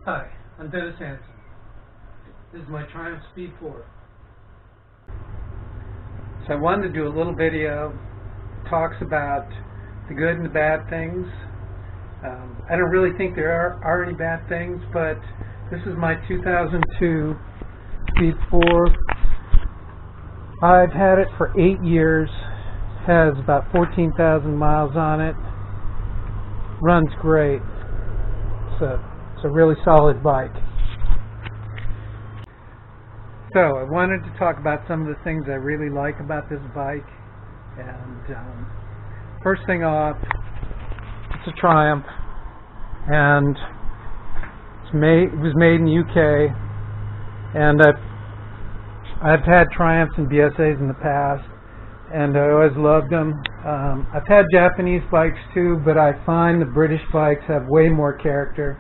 Hi, I'm Dennis Hansen. This is my Triumph Speed 4. So I wanted to do a little video that talks about the good and the bad things. I don't really think there are any bad things, but this is my 2002 Speed 4. I've had it for 8 years, has about 14,000 miles on it, runs great. It's a really solid bike. So I wanted to talk about some of the things I really like about this bike. And first thing off, it's a Triumph, and it was made in the UK. And I've had Triumphs and BSAs in the past, and I always loved them. I've had Japanese bikes too, but I find the British bikes have way more character.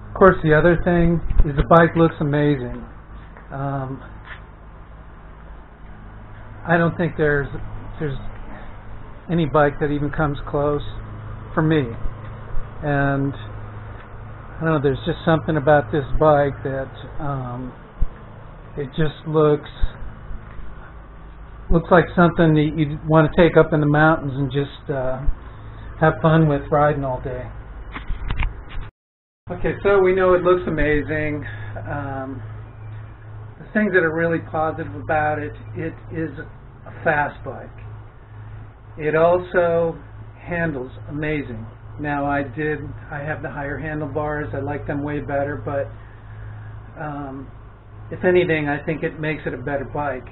Of course, the other thing is the bike looks amazing. I don't think there's any bike that even comes close for me. And I don't know, there's just something about this bike that it just looks like something that you'd want to take up in the mountains and just have fun with riding all day. Okay, so we know it looks amazing. The things that are really positive about it, it is a fast bike. It also handles amazing. Now I have the higher handlebars. I like them way better, but if anything, I think it makes it a better bike.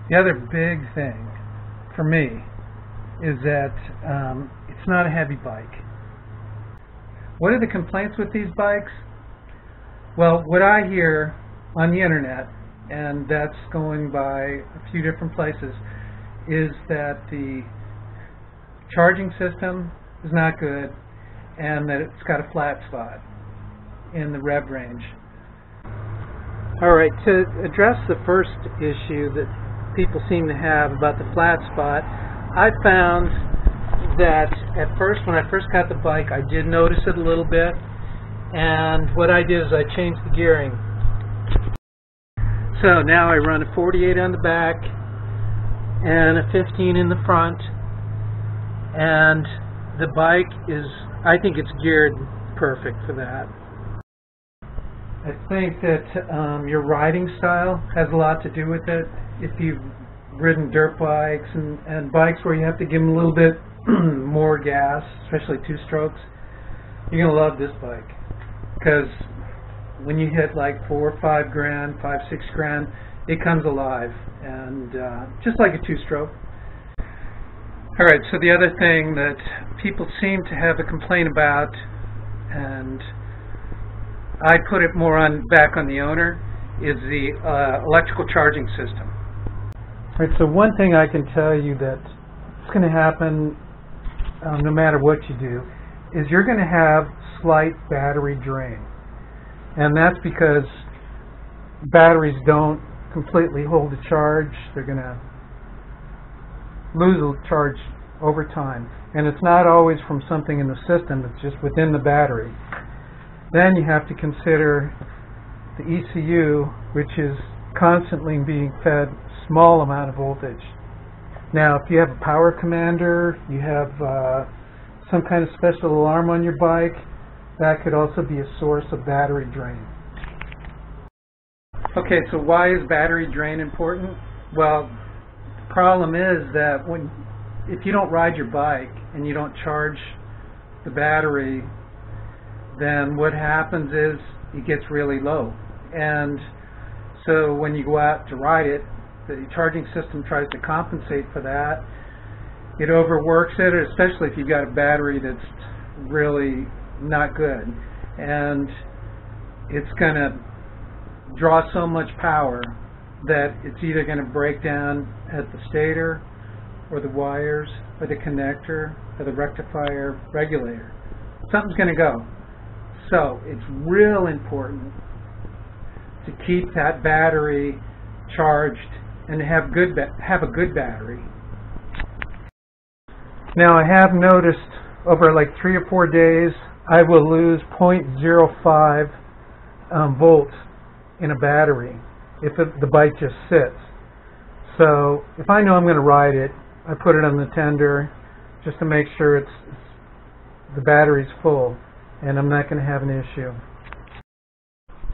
The other big thing for me is that it's not a heavy bike. What are the complaints with these bikes? Well, what I hear on the internet, and that's going by a few different places, is that the charging system is not good and that it's got a flat spot in the rev range. Alright, to address the first issue that people seem to have about the flat spot, I found that at first, when I first got the bike, I did notice it a little bit, and what I did is I changed the gearing. So now I run a 48 on the back and a 15 in the front, and the bike is, I think it's geared perfect for that. I think that your riding style has a lot to do with it. If you've ridden dirt bikes and bikes where you have to give them a little bit more gas, especially two-strokes, you're going to love this bike. Because when you hit like 4 or 5 grand, 5, 6 grand, it comes alive, and just like a two-stroke. Alright, so the other thing that people seem to have a complaint about, and I put it more back on the owner, is the electrical charging system. Alright, so one thing I can tell you that it's going to happen no matter what you do is you're going to have slight battery drain. And that's because batteries don't completely hold a charge. They're going to lose a charge over time. And it's not always from something in the system, it's just within the battery. Then you have to consider the ECU, which is constantly being fed a small amount of voltage. Now, if you have a power commander, you have some kind of special alarm on your bike, that could also be a source of battery drain. Okay, so why is battery drain important? Well, the problem is that if you don't ride your bike and you don't charge the battery, then what happens is it gets really low. And so when you go out to ride it, the charging system tries to compensate for that. It overworks it, especially if you've got a battery that's really not good. And it's going to draw so much power that it's either going to break down at the stator or the wires or the connector or the rectifier regulator. Something's going to go. So it's real important to keep that battery charged and have a good battery. Now I have noticed over like 3 or 4 days I will lose 0.05 volts in a battery if the bike just sits. So if I know I'm going to ride it, I put it on the tender just to make sure the battery's full and I'm not going to have an issue.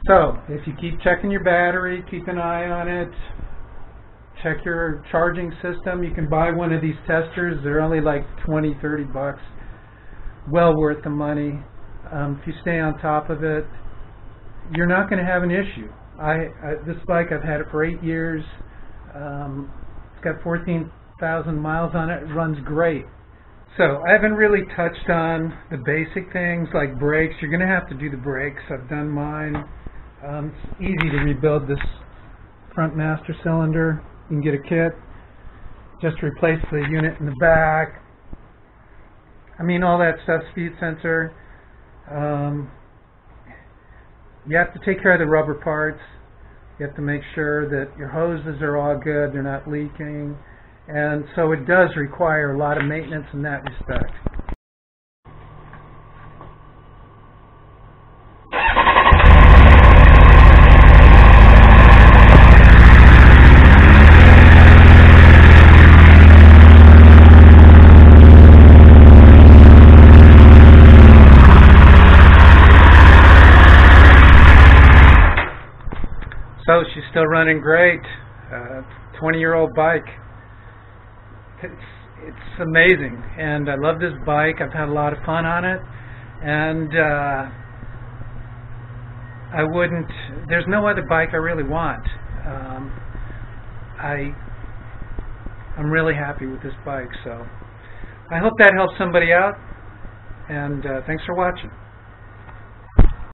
So if you keep checking your battery, keep an eye on it, check your charging system. You can buy one of these testers. They're only like 20, 30 bucks. Well worth the money. If you stay on top of it, you're not going to have an issue. This bike, I've had it for 8 years. It's got 14,000 miles on it. It runs great. So I haven't really touched on the basic things like brakes. You're going to have to do the brakes. I've done mine. It's easy to rebuild this front master cylinder. You can get a kit. Just replace the unit in the back. I mean, all that stuff, speed sensor. You have to take care of the rubber parts. You have to make sure that your hoses are all good, they're not leaking. And so it does require a lot of maintenance in that respect. So she's still running great. 20-year-old bike. It's amazing, and I love this bike. I've had a lot of fun on it, and there's no other bike I really want. I'm really happy with this bike, so I hope that helps somebody out, and thanks for watching.